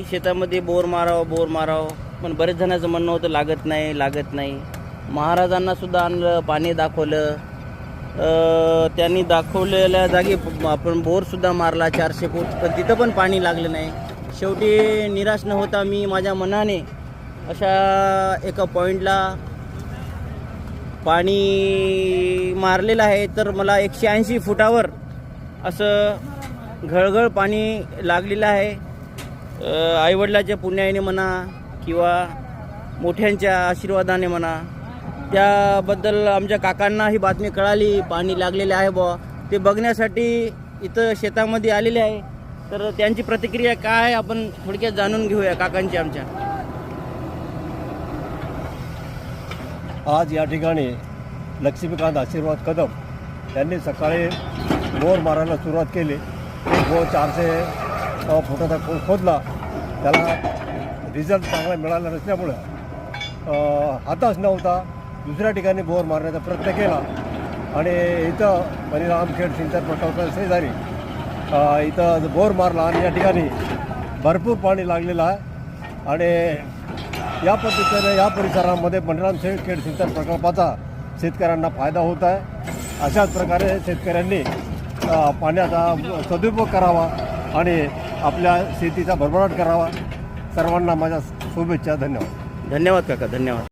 शेतामध्ये बोर मारावं पण बरेच जणांचं म्हणणं होतं लागत नाही. महाराजांना सुद्धा आणलं, पाणी दाखवलं. त्यांनी दाखवलेल्या जागी आपण बोरसुद्धा मारला 400 फूट, पण तिथं पण पाणी लागलं नाही. शेवटी निराश न होता मी माझ्या मनाने अशा एका पॉईंटला पाणी मारलेलं आहे. तर मला 180 फुटावर असं घळघळ पाणी लागलेलं आहे. आईवडिलाच्या पुण्याने म्हणा किंवा मोठ्यांच्या आशीर्वादाने म्हणा, त्याबद्दल आमच्या काकांना ही बातमी कळाली पाणी लागलेले आहे बुवा. ते बघण्यासाठी इथं शेतामध्ये आलेले आहे. तर त्यांची प्रतिक्रिया काय आहे आपण थोडक्यात जाणून घेऊया काकांची आमच्या. आज या ठिकाणी लक्ष्मीकांत आशीर्वाद कदम यांनी सकाळी बोर मारायला सुरुवात केली. बोर 400 फुटाचा खोदला. त्याला रिझल्ट चांगला मिळाला नसल्यामुळं हाताच नव्हता. दुसऱ्या ठिकाणी बोर मारण्याचा प्रयत्न केला आणि इथं परिणामखेड सिंचन प्रकल्प शेजारी इथं बोर मारला आणि या ठिकाणी भरपूर पाणी लागलेलं आहे. आणि या पद्धतीने या परिसरामध्ये परिणामखेड सिंचन प्रकल्पाचा शेतकऱ्यांना फायदा होत आहे. अशाच प्रकारे शेतकऱ्यांनी पाण्याचा सदुपयोग करावा आणि आपल्या शेतीचा भरभराट करावा. सर्वांना माझ्या शुभेच्छा. धन्यवाद. धन्यवाद काका, धन्यवाद.